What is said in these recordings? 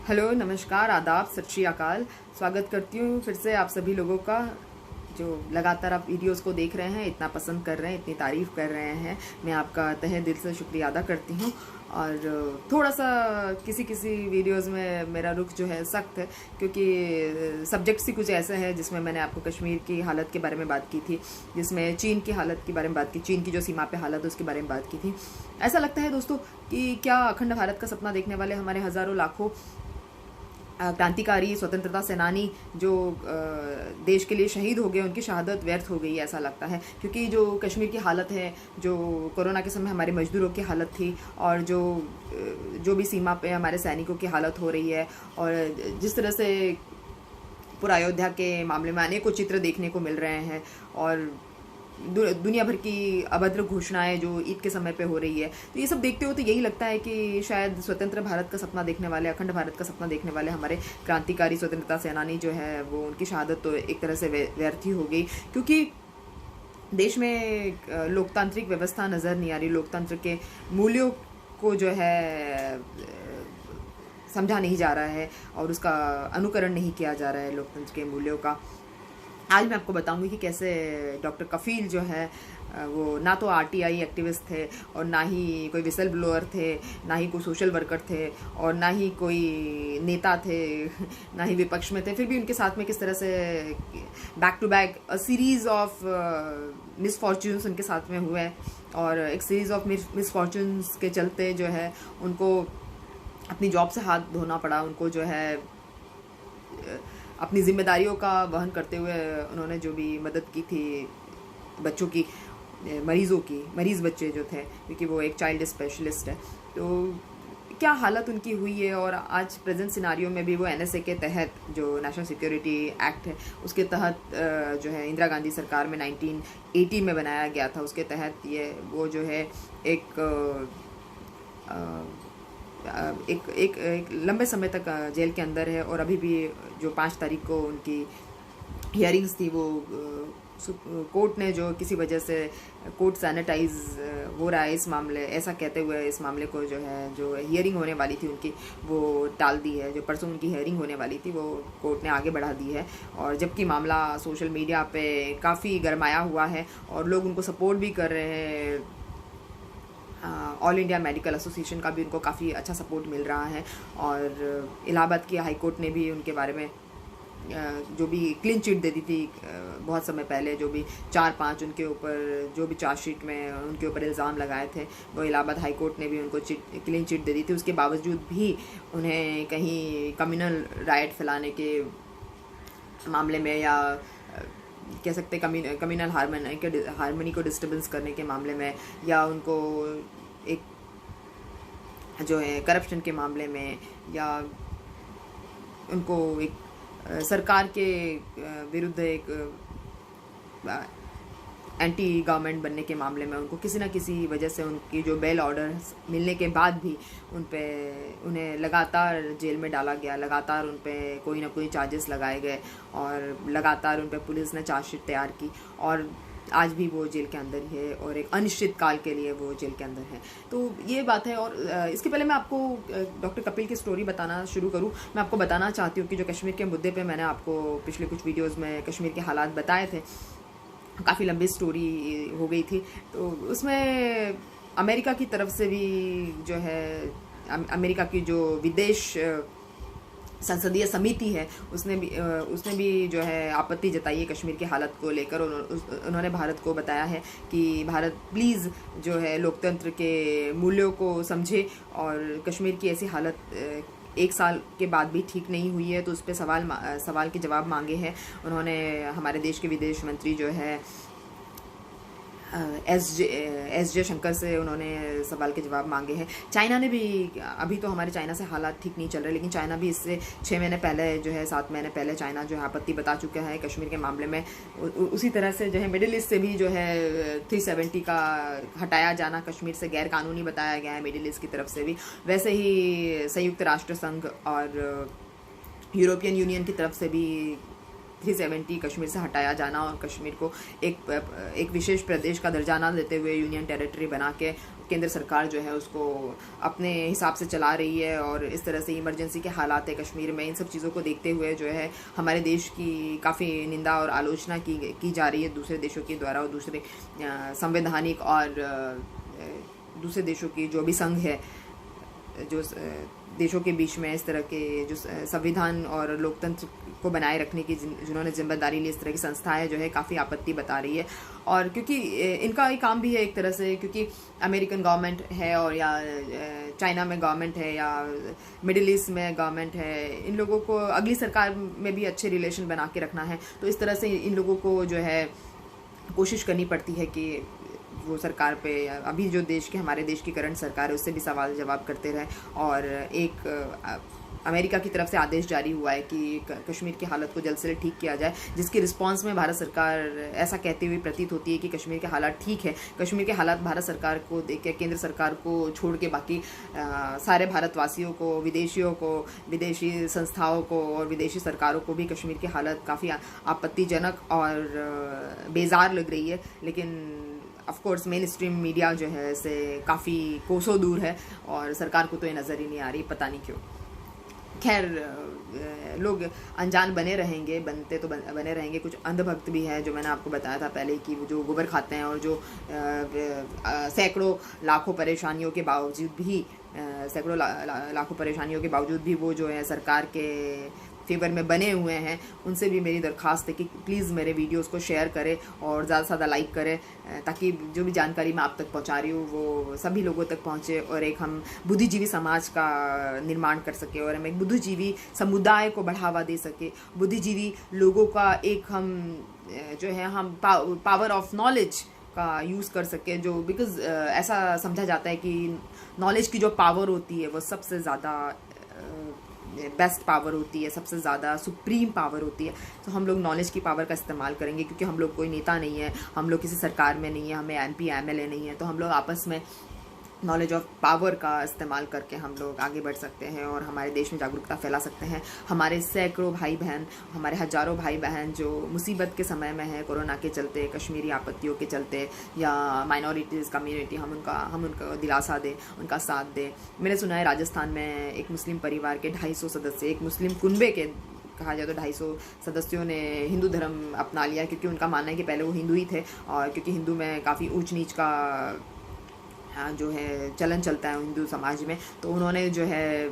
Hello, नमस्कार, आदाब, सत श्री अकाल। स्वागत करती हूँ फिर से आप सभी लोगों का जो लगातार आप वीडियोस को देख रहे हैं, इतना पसंद कर रहे हैं, इतनी तारीफ़ कर रहे हैं। मैं आपका तहे दिल से शुक्रिया अदा करती हूँ। और थोड़ा सा किसी किसी वीडियोस में मेरा रुख जो है सख्त है, क्योंकि सब्जेक्ट्स ही कुछ ऐसा है जिसमें मैंने आपको कश्मीर की हालत के बारे में बात की थी, जिसमें चीन की हालत के बारे में बात की, चीन की जो सीमा पे हालत है उसके बारे में बात की थी। ऐसा लगता है दोस्तों कि क्या अखंड भारत का सपना देखने वाले हमारे हज़ारों लाखों क्रांतिकारी स्वतंत्रता सेनानी जो देश के लिए शहीद हो गए, उनकी शहादत व्यर्थ हो गई, ऐसा लगता है। क्योंकि जो कश्मीर की हालत है, जो कोरोना के समय हमारे मजदूरों की हालत थी, और जो भी सीमा पे हमारे सैनिकों की हालत हो रही है, और जिस तरह से पूरा अयोध्या के मामले में अनेकों चित्र देखने को मिल रहे हैं, और दुनिया भर की अभद्र घोषणाएं जो ईद के समय पे हो रही है, तो ये सब देखते हो तो यही लगता है कि शायद स्वतंत्र भारत का सपना देखने वाले, अखंड भारत का सपना देखने वाले हमारे क्रांतिकारी स्वतंत्रता सेनानी जो है, वो उनकी शहादत तो एक तरह से व्यर्थ ही हो गई। क्योंकि देश में लोकतांत्रिक व्यवस्था नज़र नहीं आ रही, लोकतंत्र के मूल्यों को जो है समझा नहीं जा रहा है, और उसका अनुकरण नहीं किया जा रहा है लोकतंत्र के मूल्यों का। आज मैं आपको बताऊंगी कि कैसे डॉक्टर कफील जो है वो ना तो आरटीआई एक्टिविस्ट थे, और ना ही कोई विसल ब्लोअर थे, ना ही कोई सोशल वर्कर थे, और ना ही कोई नेता थे, ना ही विपक्ष में थे। फिर भी उनके साथ में किस तरह से back to back series of misfortunes उनके साथ में हुए, और एक सीरीज ऑफ मिसफॉर्च्यून्स के चलते जो है उनको अपनी जॉब से हाथ धोना पड़ा। उनको जो है अपनी जिम्मेदारियों का वहन करते हुए उन्होंने जो भी मदद की थी बच्चों की, मरीज़ बच्चे जो थे, क्योंकि वो एक चाइल्ड स्पेशलिस्ट है, तो क्या हालत उनकी हुई है। और आज प्रेजेंट सिनारियो में भी वो एनएसए के तहत, जो नेशनल सिक्योरिटी एक्ट है, उसके तहत जो है इंदिरा गांधी सरकार में 1980 में बनाया गया था, उसके तहत वो जो है एक लंबे समय तक जेल के अंदर है। और अभी भी जो 5 तारीख को उनकी हियरिंग्स थी, वो कोर्ट ने जो किसी वजह से कोर्ट सैनिटाइज हो रहा है इस मामले, ऐसा कहते हुए इस मामले को जो है, जो हियरिंग होने वाली थी उनकी, वो टाल दी है। जो परसों उनकी हियरिंग होने वाली थी वो कोर्ट ने आगे बढ़ा दी है। और जबकि मामला सोशल मीडिया पे काफ़ी गरमाया हुआ है, और लोग उनको सपोर्ट भी कर रहे हैं। ऑल इंडिया मेडिकल एसोसिएशन का भी उनको काफ़ी अच्छा सपोर्ट मिल रहा है, और इलाहाबाद की हाई कोर्ट ने भी उनके बारे में जो भी क्लीन चिट दे दी थी बहुत समय पहले, जो भी 4-5 उनके ऊपर जो भी चार्जशीट में उनके ऊपर इल्ज़ाम लगाए थे, वो इलाहाबाद हाई कोर्ट ने भी उनको क्लीन चिट दे दी थी। उसके बावजूद भी उन्हें कहीं कम्युनल राइट फैलाने के मामले में, या कह सकते कम्युनल हार्मनी को डिस्टर्बेंस करने के मामले में, या उनको एक जो है करप्शन के मामले में, या उनको एक सरकार के विरुद्ध एक एंटी गवर्नमेंट बनने के मामले में, उनको किसी न किसी वजह से उनकी जो बेल ऑर्डर मिलने के बाद भी उन्हें लगातार जेल में डाला गया, लगातार उन पे कोई ना कोई चार्जेस लगाए गए, और लगातार उन पे पुलिस ने चार्जशीट तैयार की, और आज भी वो जेल के अंदर ही है, और एक अनिश्चित काल के लिए वो जेल के अंदर है। तो ये बात है। और इसके पहले मैं आपको डॉक्टर कपिल की स्टोरी बताना शुरू करूं, मैं आपको बताना चाहती हूँ कि जो कश्मीर के मुद्दे पे मैंने आपको पिछले कुछ वीडियोस में कश्मीर के हालात बताए थे, काफ़ी लंबी स्टोरी हो गई थी, तो उसमें अमेरिका की तरफ से भी जो है, अमेरिका की जो विदेश संसदीय समिति है, उसने भी जो है आपत्ति जताई है कश्मीर की हालत को लेकर। उन्होंने भारत को बताया है कि भारत प्लीज़ जो है लोकतंत्र के मूल्यों को समझे, और कश्मीर की ऐसी हालत 1 साल के बाद भी ठीक नहीं हुई है, तो उस पर सवाल के जवाब मांगे हैं उन्होंने। हमारे देश के विदेश मंत्री जो है एस जे शंकर से उन्होंने सवाल के जवाब मांगे हैं। चाइना ने भी, अभी तो हमारे चाइना से हालात ठीक नहीं चल रहे, लेकिन चाइना भी इससे 6 महीने पहले जो है, 7 महीने पहले चाइना जो है आपत्ति बता चुका है कश्मीर के मामले में। उसी तरह से जो है मिडिल ईस्ट से भी जो है 370 का हटाया जाना कश्मीर से गैर कानूनी बताया गया है मिडिल ईस्ट की तरफ से भी। वैसे ही संयुक्त राष्ट्र संघ और यूरोपियन यूनियन की तरफ से भी 370 कश्मीर से हटाया जाना और कश्मीर को एक विशेष प्रदेश का दर्जा ना देते हुए यूनियन टेरिटरी बना के केंद्र सरकार जो है उसको अपने हिसाब से चला रही है। और इस तरह से इमरजेंसी के हालात है कश्मीर में, इन सब चीज़ों को देखते हुए जो है हमारे देश की काफ़ी निंदा और आलोचना की जा रही है दूसरे देशों के द्वारा, और दूसरे संवैधानिक और दूसरे देशों की जो भी संघ है, जो देशों के बीच में इस तरह के जो संविधान और लोकतंत्र को बनाए रखने की जिन्होंने जिम्मेदारी ली, इस तरह की संस्थाएं जो है काफ़ी आपत्ति बता रही है। और क्योंकि इनका एक काम भी है एक तरह से, क्योंकि अमेरिकन गवर्नमेंट है और या चाइना में गवर्नमेंट है या मिडिल ईस्ट में गवर्नमेंट है, इन लोगों को अगली सरकार में भी अच्छे रिलेशन बना के रखना है। तो इस तरह से इन लोगों को जो है कोशिश करनी पड़ती है कि वो सरकार पे, अभी जो हमारे देश की करंट सरकार है उससे भी सवाल जवाब करते रहे। और एक अमेरिका की तरफ से आदेश जारी हुआ है कि कश्मीर की हालत को जल्द से जल्द ठीक किया जाए, जिसकी रिस्पांस में भारत सरकार ऐसा कहती हुई प्रतीत होती है कि कश्मीर के हालात ठीक है। कश्मीर के हालात भारत सरकार को देख के, केंद्र सरकार को छोड़ के बाकी सारे भारतवासियों को, विदेशियों को, विदेशी संस्थाओं को और विदेशी सरकारों को भी कश्मीर की हालत काफ़ी आपत्तिजनक और बेजार लग रही है। लेकिन of course main stream media जो है इससे काफ़ी कोसों दूर है और सरकार को तो ये नज़र ही नहीं आ रही, पता नहीं क्यों। खैर, लोग अनजान बने रहेंगे, बनते तो बने रहेंगे। कुछ अंधभक्त भी है, जो मैंने आपको बताया था पहले कि जो गोबर खाते हैं और जो सैकड़ों लाखों परेशानियों के बावजूद भी लाखों परेशानियों के बावजूद भी वो जो है सरकार के फेवर में बने हुए हैं। उनसे भी मेरी दरख्वास्त है कि प्लीज़ मेरे वीडियोस को शेयर करें और ज़्यादा से ज़्यादा लाइक करें, ताकि जो भी जानकारी मैं आप तक पहुंचा रही हूँ वो सभी लोगों तक पहुंचे और एक हम बुद्धिजीवी समाज का निर्माण कर सके और हम एक बुद्धिजीवी समुदाय को बढ़ावा दे सके। बुद्धिजीवी लोगों का एक हम जो है हम पावर ऑफ नॉलेज का यूज़ कर सके, जो बिकॉज़ ऐसा समझा जाता है कि नॉलेज की जो पावर होती है वो सबसे ज़्यादा बेस्ट पावर होती है, सबसे ज़्यादा सुप्रीम पावर होती है। तो हम लोग नॉलेज की पावर का इस्तेमाल करेंगे, क्योंकि हम लोग कोई नेता नहीं है, हम लोग किसी सरकार में नहीं है, हमें MP MLA नहीं है। तो हम लोग आपस में नॉलेज ऑफ पावर का इस्तेमाल करके हम लोग आगे बढ़ सकते हैं और हमारे देश में जागरूकता फैला सकते हैं। हमारे सैकड़ों भाई बहन, हमारे हज़ारों भाई बहन जो मुसीबत के समय में है, कोरोना के चलते, कश्मीरी आपत्तियों के चलते या माइनॉरिटीज़ कम्युनिटी, हम उनका दिलासा दें, उनका साथ दें। मैंने सुना है राजस्थान में एक मुस्लिम परिवार के 250 सदस्य, एक मुस्लिम कुनबे के कहा जाए तो 250 सदस्यों ने हिंदू धर्म अपना लिया, क्योंकि उनका मानना है कि पहले वो हिंदू ही थे और क्योंकि हिंदू में काफ़ी ऊंच नीच का जो है चलन चलता है हिंदू समाज में, तो उन्होंने जो है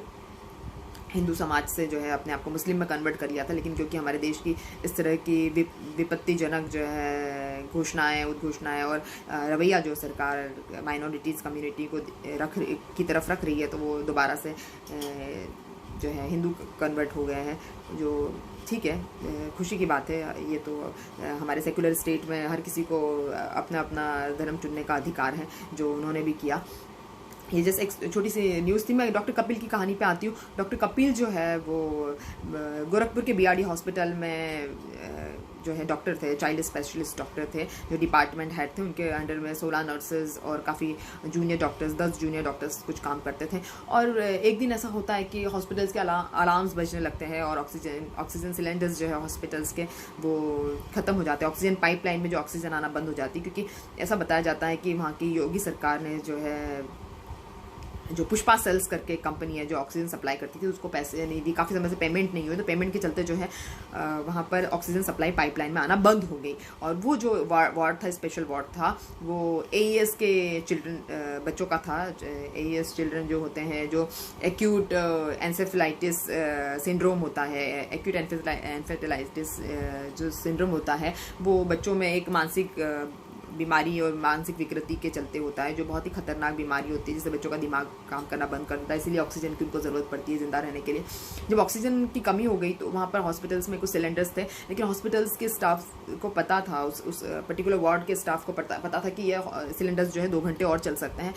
हिंदू समाज से जो है अपने आप को मुस्लिम में कन्वर्ट कर लिया था। लेकिन क्योंकि हमारे देश की इस तरह की विपत्तिजनक जो है घोषणाएं, उद्घोषणाएं और रवैया जो सरकार माइनॉरिटीज़ कम्युनिटी को की तरफ रख रही है, तो वो दोबारा से जो है हिंदू कन्वर्ट हो गए हैं, जो ठीक है, खुशी की बात है। ये तो हमारे सेकुलर स्टेट में हर किसी को अपना अपना धर्म चुनने का अधिकार है, जो उन्होंने भी किया। ये जैसे एक छोटी सी न्यूज़ थी। मैं डॉक्टर कपिल की कहानी पे आती हूँ। डॉक्टर कपिल जो है वो गोरखपुर के BRD हॉस्पिटल में जो है डॉक्टर थे, चाइल्ड स्पेशलिस्ट डॉक्टर थे, जो डिपार्टमेंट हेड थे। उनके अंडर में 16 नर्सेज और काफ़ी जूनियर डॉक्टर्स, 10 जूनियर डॉक्टर्स कुछ काम करते थे। और एक दिन ऐसा होता है कि हॉस्पिटल्स के अलार्म्स बजने लगते हैं और ऑक्सीजन सिलेंडर्स जो है हॉस्पिटल्स के वो ख़त्म हो जाते हैं। ऑक्सीजन पाइपलाइन में जो ऑक्सीजन आना बंद हो जाती है, क्योंकि ऐसा बताया जाता है कि वहाँ की योगी सरकार ने जो पुष्पा सेल्स करके कंपनी है जो ऑक्सीजन सप्लाई करती थी, उसको पैसे नहीं दी, काफ़ी समय से पेमेंट नहीं हुई, तो पेमेंट के चलते जो है वहाँ पर ऑक्सीजन सप्लाई पाइपलाइन में आना बंद हो गई। और वो जो वार्ड था, स्पेशल वार्ड था, वो AES के चिल्ड्रन बच्चों का था। AES चिल्ड्रन जो होते हैं, जो एक्यूट एन्सेफेलाइटिस सिंड्रोम होता है, एक्यूट एन्सेफेलाइटिस जो सिंड्रोम होता है, वो बच्चों में एक मानसिक बीमारी और मानसिक विकृति के चलते होता है, जो बहुत ही खतरनाक बीमारी होती है, जिससे बच्चों का दिमाग काम करना बंद कर देता है। इसलिए ऑक्सीजन की उनको ज़रूरत पड़ती है ज़िंदा रहने के लिए। जब ऑक्सीजन की कमी हो गई तो वहाँ पर हॉस्पिटल्स में कुछ सिलेंडर्स थे, लेकिन हॉस्पिटल्स के स्टाफ को पता था, उस पर्टिकुलर वार्ड के स्टाफ को पता था कि यह सिलेंडर्स जो है 2 घंटे और चल सकते हैं।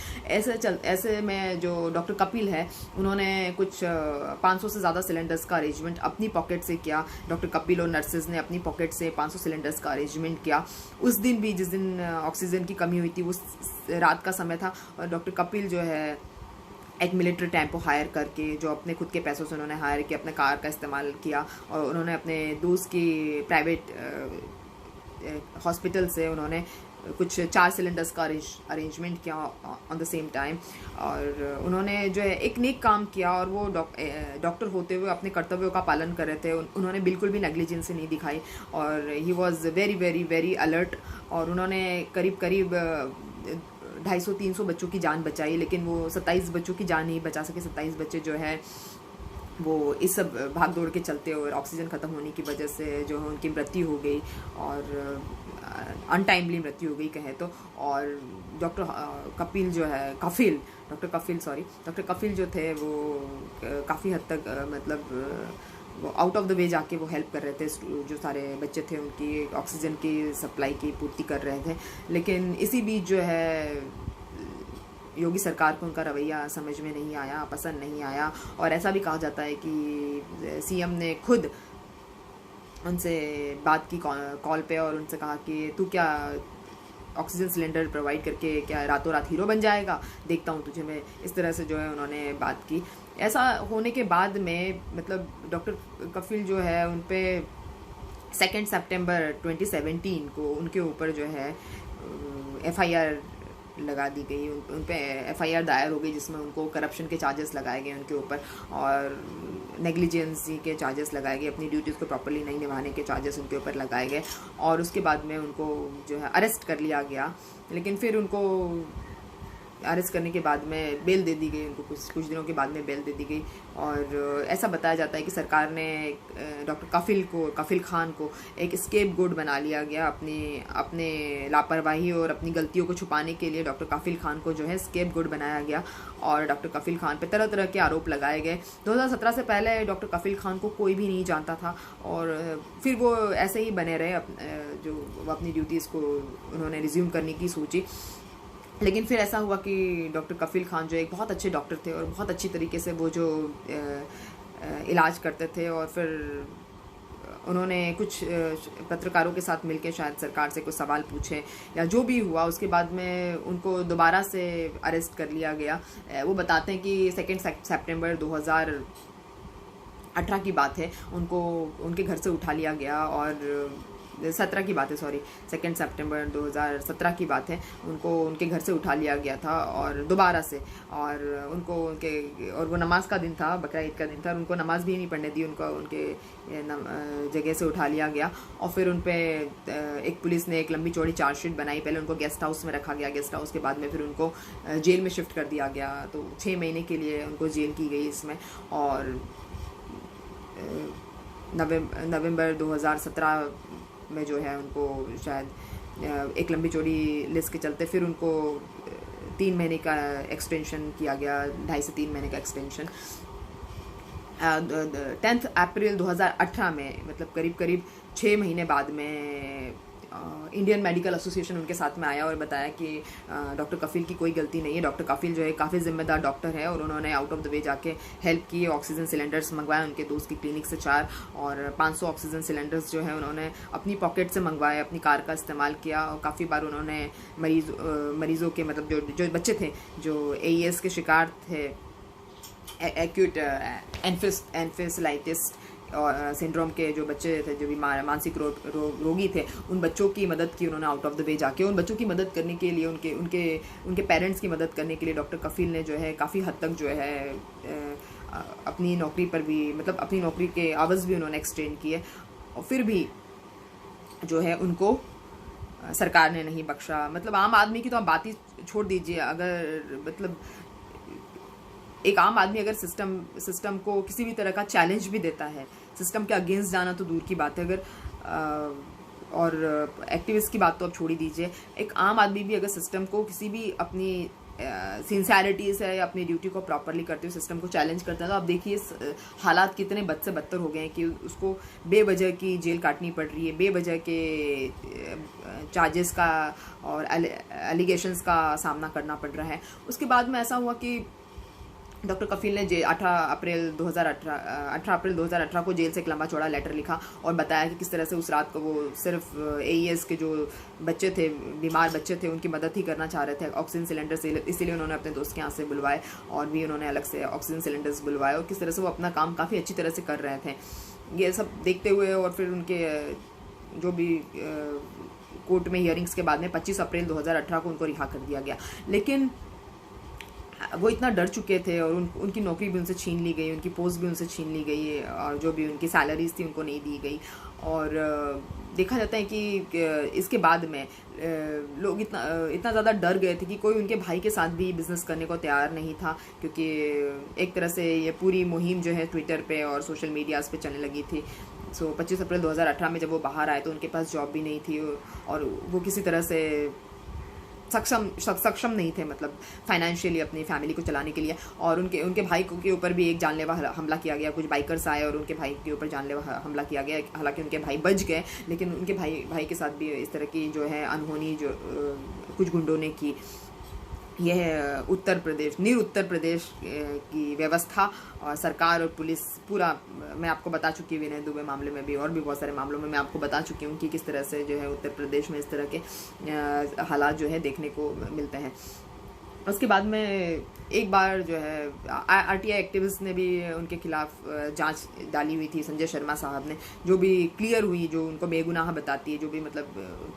ऐसे में जो डॉक्टर कपिल है, उन्होंने कुछ 500 से ज़्यादा सिलेंडर्स का अरेंजमेंट अपनी पॉकेट से किया। डॉक्टर कपिल और नर्सेज ने अपनी पॉकेट से 500 सिलेंडर्स का अरेंजमेंट किया। उस दिन भी, जिस दिन ऑक्सीजन की कमी हुई थी, वो रात का समय था और डॉक्टर कपिल जो है एक मिलिट्री टेम्पो हायर करके, जो अपने खुद के पैसों से उन्होंने हायर किया, अपने कार का इस्तेमाल किया, और उन्होंने अपने दोस्त की प्राइवेट हॉस्पिटल से उन्होंने कुछ 4 सिलेंडर्स का अरेंजमेंट किया ऑन द सेम टाइम। और उन्होंने जो है एक नेक काम किया, और वो डॉक्टर होते हुए अपने कर्तव्यों का पालन कर रहे थे। उन्होंने बिल्कुल भी नेग्लिजेंसी नहीं दिखाई, और he was very very very alert. और उन्होंने करीब करीब 250-300 बच्चों की जान बचाई, लेकिन वो 27 बच्चों की जान नहीं बचा सके। 27 बच्चे जो है वो इस सब भाग दौड़ के चलते और ऑक्सीजन ख़त्म होने की वजह से जो है उनकी मृत्यु हो गई, और अनटाइमली मृत्यु हो गई कहें तो। और डॉक्टर कपिल जो है डॉक्टर कपिल जो थे वो काफ़ी हद तक मतलब वो आउट ऑफ द वे जाके वो हेल्प कर रहे थे, जो सारे बच्चे थे उनकी ऑक्सीजन की सप्लाई की पूर्ति कर रहे थे। लेकिन इसी बीच जो है योगी सरकार को उनका रवैया समझ में नहीं आया, पसंद नहीं आया। और ऐसा भी कहा जाता है कि सीएम ने खुद उनसे बात की कॉल पे, और उनसे कहा कि तू क्या ऑक्सीजन सिलेंडर प्रोवाइड करके क्या रातों रात हीरो बन जाएगा, देखता हूँ तुझे मैं। इस तरह से जो है उन्होंने बात की। ऐसा होने के बाद में मतलब डॉक्टर कफिल जो है उन पे 2 सितंबर 2017 को उनके ऊपर जो है FIR लगा दी गई, उन पे FIR दायर हो गई, जिसमें उनको करप्शन के चार्जेस लगाए गए उनके ऊपर, और नेग्लिजेंसी के चार्जेस लगाए गए, अपनी ड्यूटीज़ को प्रॉपर्ली नहीं निभाने के चार्जेस उनके ऊपर लगाए गए। और उसके बाद में उनको जो है अरेस्ट कर लिया गया। लेकिन फिर उनको अरेस्ट करने के बाद में बेल दे दी गई, उनको कुछ दिनों के बाद में बेल दे दी गई। और ऐसा बताया जाता है कि सरकार ने डॉक्टर कफिल खान को एक स्केप गोट बना लिया गया। अपने लापरवाही और अपनी गलतियों को छुपाने के लिए डॉक्टर कफिल खान को जो है स्केप गोट बनाया गया, और डॉक्टर कफिल खान पे तरह तरह के आरोप लगाए गए। 2017 से पहले डॉक्टर कफिल खान को कोई भी नहीं जानता था, और फिर वो ऐसे ही बने रहे, जो अपनी ड्यूटीज़ को उन्होंने रिज्यूम करने की सोची। लेकिन फिर ऐसा हुआ कि डॉक्टर कफिल खान जो एक बहुत अच्छे डॉक्टर थे, और बहुत अच्छी तरीके से वो जो इलाज करते थे, और फिर उन्होंने कुछ पत्रकारों के साथ मिलकर शायद सरकार से कुछ सवाल पूछे या जो भी हुआ, उसके बाद में उनको दोबारा से अरेस्ट कर लिया गया। वो बताते हैं कि 2 सितंबर 2018 की बात है, उनको उनके घर से उठा लिया गया, और 17 की बात है, सॉरी 2 सितंबर 2017 की बात है, उनको उनके घर से उठा लिया गया था, और दोबारा से, और वो नमाज का दिन था, बकरा ईद का दिन था, और उनको नमाज भी नहीं पढ़ने दी, उनके जगह से उठा लिया गया। और फिर उन पर एक पुलिस ने एक लंबी चौड़ी चार्जशीट बनाई। पहले उनको गेस्ट हाउस में रखा गया, गेस्ट हाउस के बाद में फिर उनको जेल में शिफ्ट कर दिया गया, तो 6 महीने के लिए उनको जेल की गई इसमें। और नवंबर 2017 में जो है उनको शायद एक लंबी चौड़ी लिस्ट के चलते फिर उनको 3 महीने का एक्सटेंशन किया गया, 2.5 से 3 महीने का एक्सटेंशन। 10 अप्रैल 2018 में, मतलब करीब करीब 6 महीने बाद में, इंडियन मेडिकल एसोसिएशन उनके साथ में आया और बताया कि डॉक्टर कफिल की कोई गलती नहीं है। डॉक्टर कफिल जो है काफ़ी जिम्मेदार डॉक्टर है, और उन्होंने आउट ऑफ द वे जाके हेल्प की, ऑक्सीजन सिलेंडर्स मंगवाए उनके दोस्त की क्लिनिक से 4, और 500 ऑक्सीजन सिलेंडर्स जो है उन्होंने अपनी पॉकेट से मंगवाए, अपनी कार का इस्तेमाल किया। और काफ़ी बार उन्होंने मरीज़ों के, मतलब जो बच्चे थे जो AES के शिकार थे, एक्यूट एन्फेसिलाइटिस और सिंड्रोम के जो बच्चे थे, जो बीमार मानसिक रोगी थे, उन बच्चों की मदद की उन्होंने आउट ऑफ द वे जाके। उन बच्चों की मदद करने के लिए, उनके पेरेंट्स की मदद करने के लिए डॉक्टर कफिल ने जो है काफ़ी हद तक जो है अपनी नौकरी पर भी, मतलब अपनी नौकरी के आवर्स भी उन्होंने एक्सटेंड किए, और फिर भी जो है उनको सरकार ने नहीं बख्शा। मतलब आम आदमी की तो आप बात ही छोड़ दीजिए, अगर मतलब एक आम आदमी अगर सिस्टम को किसी भी तरह का चैलेंज भी देता है, सिस्टम के अगेंस्ट जाना तो दूर की बात है, अगर और एक्टिविस्ट की बात तो आप छोड़ ही दीजिए, एक आम आदमी भी अगर सिस्टम को किसी भी अपनी सिंसियरिटी से या अपनी ड्यूटी को प्रॉपरली करते हुए सिस्टम को चैलेंज करता है, तो आप देखिए हालात कितने बद से बदतर हो गए हैं कि उसको बेवजह की जेल काटनी पड़ रही है, बेवजह के चार्जेस का और एलिगेशंस का सामना करना पड़ रहा है। उसके बाद में ऐसा हुआ कि डॉक्टर कफील ने 18 अप्रैल 2018 को जेल से एक लंबा चौड़ा लेटर लिखा और बताया कि किस तरह से उस रात को वो सिर्फ AES के जो बच्चे थे, बीमार बच्चे थे, उनकी मदद ही करना चाह रहे थे ऑक्सीजन सिलेंडर से, इसीलिए उन्होंने अपने दोस्त के यहाँ से बुलवाए और भी उन्होंने अलग से ऑक्सीजन सिलेंडर्स बुलवाए और किस तरह से वो अपना काम काफ़ी अच्छी तरह से कर रहे थे। ये सब देखते हुए और फिर उनके जो भी कोर्ट में हियरिंग्स के बाद में 25 अप्रैल 2018 को उनको रिहा कर दिया गया। लेकिन वो इतना डर चुके थे और उनकी नौकरी भी उनसे छीन ली गई, उनकी पोस्ट भी उनसे छीन ली गई और जो भी उनकी सैलरीज थी उनको नहीं दी गई। और देखा जाता है कि इसके बाद में लोग इतना ज़्यादा डर गए थे कि कोई उनके भाई के साथ भी बिज़नेस करने को तैयार नहीं था, क्योंकि एक तरह से ये पूरी मुहिम जो है ट्विटर पे और सोशल मीडियाज़ पे चलने लगी थी। 25 अप्रैल 2018 में जब वो बाहर आए तो उनके पास जॉब भी नहीं थी और वो किसी तरह से सक्षम नहीं थे, मतलब फाइनेंशियली अपनी फैमिली को चलाने के लिए। और उनके भाई के ऊपर भी एक जानलेवा हमला किया गया, कुछ बाइकर्स आए और उनके भाई के ऊपर जानलेवा हमला किया गया। हालांकि उनके भाई बच गए, लेकिन उनके भाई के साथ भी इस तरह की जो है अनहोनी जो कुछ गुंडों ने की। यह उत्तर प्रदेश की व्यवस्था और सरकार और पुलिस पूरा मैं आपको बता चुकी हूँ, विनय दुबे मामले में भी और भी बहुत सारे मामलों में मैं आपको बता चुकी हूँ कि किस तरह से जो है उत्तर प्रदेश में इस तरह के हालात जो है देखने को मिलते हैं। उसके बाद में एक बार जो है RTI एक्टिविस्ट ने भी उनके खिलाफ जांच डाली हुई थी, संजय शर्मा साहब ने, जो भी क्लियर हुई, जो उनको बेगुनाह बताती है, जो भी मतलब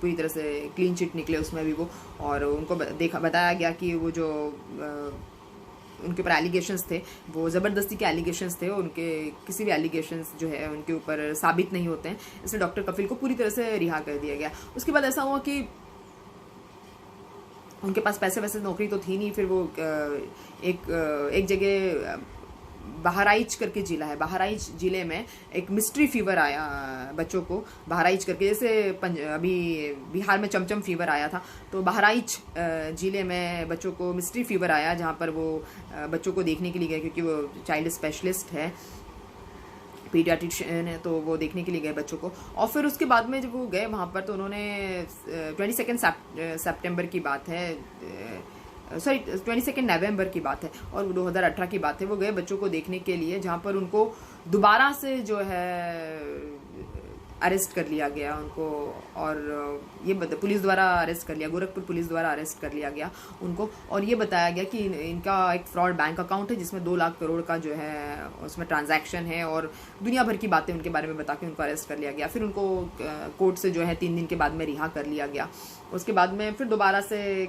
पूरी तरह से क्लीन चिट निकले उसमें भी वो। और उनको बताया गया कि वो जो उनके ऊपर एलिगेशंस थे वो ज़बरदस्ती के एलिगेशंस थे और उनके किसी भी एलिगेशंस जो है उनके ऊपर साबित नहीं होते हैं, इसलिए डॉक्टर कफील को पूरी तरह से रिहा कर दिया गया। उसके बाद ऐसा हुआ कि उनके पास पैसे वैसे नौकरी तो थी नहीं, फिर वो एक जगह बहराइच करके जिला है, बहराइच जिले में एक मिस्ट्री फीवर आया बच्चों को, बहराइच करके, जैसे अभी बिहार में चमचम फीवर आया था, तो बहराइच जिले में बच्चों को मिस्ट्री फीवर आया, जहाँ पर वो बच्चों को देखने के लिए गए, क्योंकि वो चाइल्ड स्पेशलिस्ट है, पीडियाट्रिशियन है, तो वो देखने के लिए गए बच्चों को। और फिर उसके बाद में जब वो गए वहाँ पर तो उन्होंने 22 सितंबर की बात है, 22 नवंबर की बात है और 2018 की बात है, वो गए बच्चों को देखने के लिए, जहाँ पर उनको दोबारा से जो है अरेस्ट कर लिया गया उनको, और ये पुलिस द्वारा अरेस्ट कर लिया, गोरखपुर पुलिस द्वारा अरेस्ट कर लिया गया उनको। और ये बताया गया कि इनका एक फ्रॉड बैंक अकाउंट है जिसमें 2 लाख करोड़ का जो है उसमें ट्रांजैक्शन है, और दुनिया भर की बातें उनके बारे में बता के उनको अरेस्ट कर लिया गया। फिर उनको कोर्ट से जो है 3 दिन के बाद में रिहा कर लिया गया। उसके बाद में फिर दोबारा से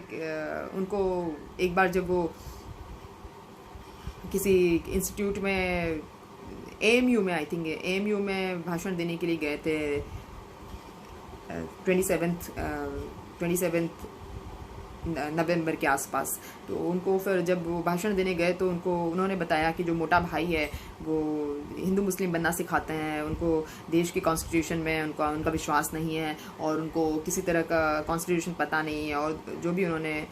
उनको एक बार जब वो किसी इंस्टीट्यूट में AMU में, आई थिंक AMU में भाषण देने के लिए गए थे 27 नवंबर के आसपास। तो उनको फिर जब वो भाषण देने गए तो उन्होंने बताया कि जो मोटा भाई है वो हिंदू मुस्लिम बनना सिखाते हैं, उनको देश के कॉन्स्टिट्यूशन में उनका विश्वास नहीं है और उनको किसी तरह का कॉन्स्टिट्यूशन पता नहीं है। और जो भी उन्होंने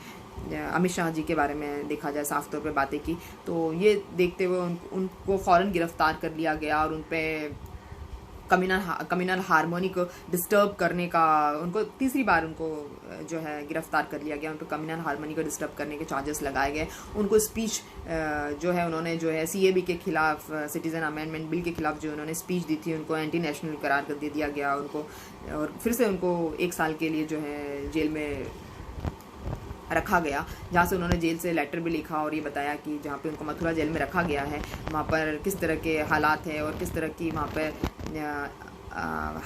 अमित शाह जी के बारे में देखा जाए साफ तौर पे बातें की, तो ये देखते हुए उनको फ़ौरन गिरफ्तार कर लिया गया और उन पर कम्युनल हार्मोनी को डिस्टर्ब करने का, उनको तीसरी बार उनको जो है गिरफ्तार कर लिया गया, उनको कम्युनल हार्मोनी को डिस्टर्ब करने के चार्जेस लगाए गए। उनको स्पीच जो है उन्होंने जो है CAB के खिलाफ, सिटीज़न अमेंडमेंट बिल के खिलाफ जो उन्होंने स्पीच दी थी, उनको एंटी नेशनल करार कर दे दिया गया उनको, और फिर से उनको 1 साल के लिए जो है जेल में रखा गया, जहाँ से उन्होंने जेल से लेटर भी लिखा और ये बताया कि जहाँ पे उनको मथुरा जेल में रखा गया है वहाँ पर किस तरह के हालात है और किस तरह की वहाँ पर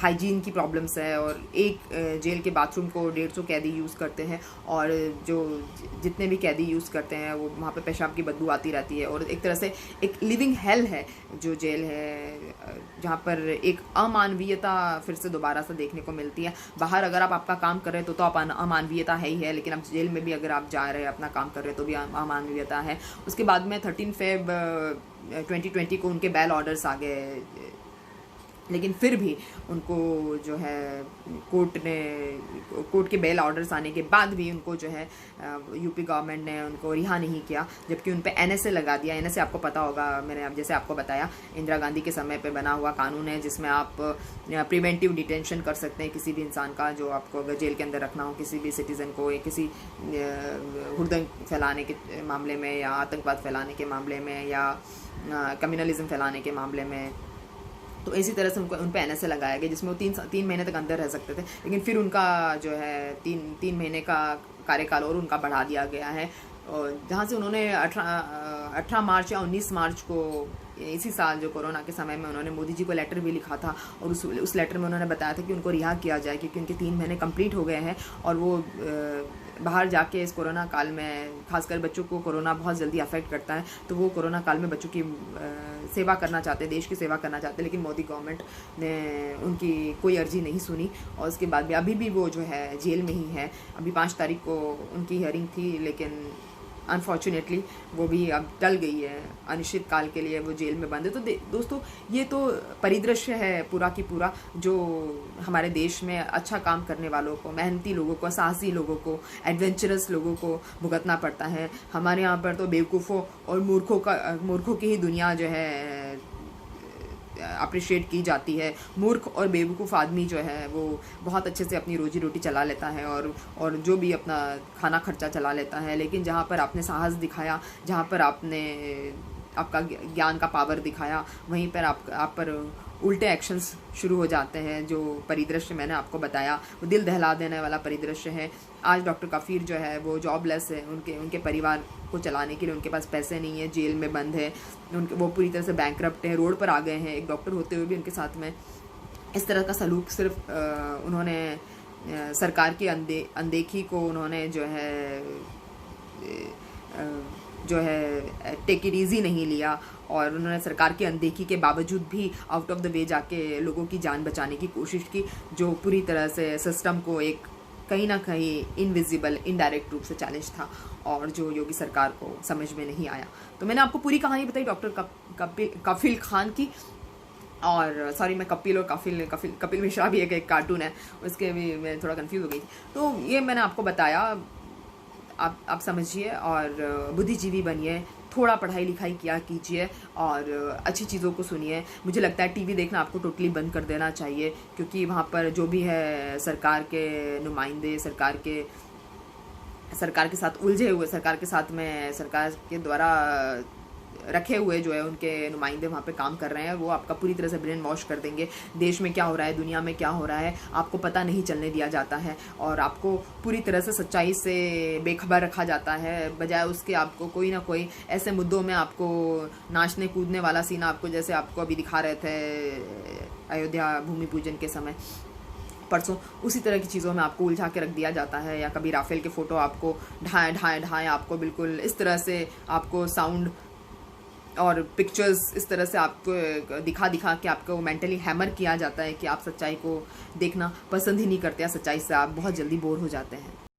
हाइजीन की प्रॉब्लम्स है। और एक जेल के बाथरूम को 150 कैदी यूज़ करते हैं और जो जितने भी कैदी यूज़ करते हैं वो वहाँ पे पेशाब की बदबू आती रहती है, और एक तरह से एक लिविंग हेल है जो जेल है, जहाँ पर एक अमानवीयता फिर से दोबारा से देखने को मिलती है। बाहर अगर आप आपका काम कर रहे हो तो आप अमानवीयता है ही है, लेकिन अब जेल में भी अगर आप जा रहे हैं अपना काम कर रहे हो तो भी अमानवीयता है। उसके बाद में 13 फेब 2020 को उनके बेल ऑर्डर्स आ गए लेकिन फिर भी उनको जो है कोर्ट के बेल ऑर्डर्स आने के बाद भी उनको जो है यूपी गवर्नमेंट ने उनको रिहा नहीं किया, जबकि उन पे एनएसए लगा दिया। एनएसए आपको पता होगा, मैंने अब जैसे आपको बताया, इंदिरा गांधी के समय पे बना हुआ कानून है जिसमें आप प्रिवेंटिव डिटेंशन कर सकते हैं किसी भी इंसान का, जो आपको अगर जेल के अंदर रखना हो किसी भी सिटीज़न को, या किसी हुड़दंग फैलाने के मामले में, या आतंकवाद फैलाने के मामले में, या कम्युनलिज्म फैलाने के मामले में। तो इसी तरह से उनको उन पर एनएसए लगाया गया जिसमें वो तीन महीने तक अंदर रह सकते थे, लेकिन फिर उनका जो है तीन महीने का कार्यकाल और उनका बढ़ा दिया गया है। और जहाँ से उन्होंने 18 मार्च या 19 मार्च को इसी साल जो कोरोना के समय में उन्होंने मोदी जी को लेटर भी लिखा था, और उस लेटर में उन्होंने बताया था कि उनको रिहा किया जाए क्योंकि उनके 3 महीने कंप्लीट हो गए हैं और वो बाहर जाके इस कोरोना काल में, खासकर बच्चों को कोरोना बहुत जल्दी अफेक्ट करता है, तो वो कोरोना काल में बच्चों की सेवा करना चाहते हैं, देश की सेवा करना चाहते हैं। लेकिन मोदी गवर्नमेंट ने उनकी कोई अर्जी नहीं सुनी और उसके बाद भी अभी भी वो जो है जेल में ही है। अभी 5 तारीख को उनकी हियरिंग थी, लेकिन अनफॉर्चुनेटली वो भी अब टल गई है, अनिश्चित काल के लिए वो जेल में बंद है। तो दोस्तों, ये तो परिदृश्य है पूरा की पूरा जो हमारे देश में अच्छा काम करने वालों को, मेहनती लोगों को, साहसी लोगों को, एडवेंचरस लोगों को भुगतना पड़ता है। हमारे यहाँ पर तो बेवकूफ़ों और मूर्खों की ही दुनिया जो है अप्रिशिएट की जाती है। मूर्ख और बेवकूफ़ आदमी जो है वो बहुत अच्छे से अपनी रोजी रोटी चला लेता है और जो भी अपना खाना खर्चा चला लेता है। लेकिन जहाँ पर आपने साहस दिखाया, जहाँ पर आपने आपका ज्ञान का पावर दिखाया, वहीं पर आप पर उल्टे एक्शंस शुरू हो जाते हैं। जो परिदृश्य मैंने आपको बताया वो दिल दहला देने वाला परिदृश्य है। आज डॉक्टर काफिर जो है वो जॉबलेस है, उनके परिवार को चलाने के लिए उनके पास पैसे नहीं है, जेल में बंद है, वो पूरी तरह से बैंकरप्ट है, रोड पर आ गए हैं। एक डॉक्टर होते हुए भी उनके साथ में इस तरह का सलूक सिर्फ उन्होंने सरकार की अनदेखी को उन्होंने जो है टेक इट ईजी नहीं लिया, और उन्होंने सरकार की अनदेखी के बावजूद भी आउट ऑफ द वे जाके लोगों की जान बचाने की कोशिश की, जो पूरी तरह से सिस्टम को एक कहीं ना कहीं इनविजिबल, इनडायरेक्ट रूप से चैलेंज था, और जो योगी सरकार को समझ में नहीं आया। तो मैंने आपको पूरी कहानी बताई डॉक्टर कपिल खान की। और सॉरी, मैं कपिल और कपिल मिश्रा भी एक कार्टून है, उसके भी मैं थोड़ा कंफ्यूज हो गई। तो ये मैंने आपको बताया, आप समझिए और बुद्धिजीवी बनिए, थोड़ा पढ़ाई लिखाई किया कीजिए और अच्छी चीज़ों को सुनिए। मुझे लगता है टीवी देखना आपको टोटली बंद कर देना चाहिए, क्योंकि वहाँ पर जो भी है सरकार के नुमाइंदे, सरकार के साथ उलझे हुए, सरकार के साथ में सरकार के द्वारा रखे हुए जो है उनके नुमाइंदे वहाँ पे काम कर रहे हैं। वो आपका पूरी तरह से ब्रेन वॉश कर देंगे। देश में क्या हो रहा है, दुनिया में क्या हो रहा है, आपको पता नहीं चलने दिया जाता है, और आपको पूरी तरह से सच्चाई से बेखबर रखा जाता है। बजाय उसके आपको कोई ना कोई ऐसे मुद्दों में आपको नाचने कूदने वाला सीन, आपको जैसे आपको अभी दिखा रहे थे अयोध्या भूमि पूजन के समय परसों, उसी तरह की चीज़ों में आपको उलझा के रख दिया जाता है। या कभी राफेल के फ़ोटो आपको ढाएं आपको बिल्कुल इस तरह से आपको साउंड और पिक्चर्स इस तरह से आपको दिखा के आपको मेंटली हैमर किया जाता है कि आप सच्चाई को देखना पसंद ही नहीं करते हैं। सच्चाई से आप बहुत जल्दी बोर हो जाते हैं।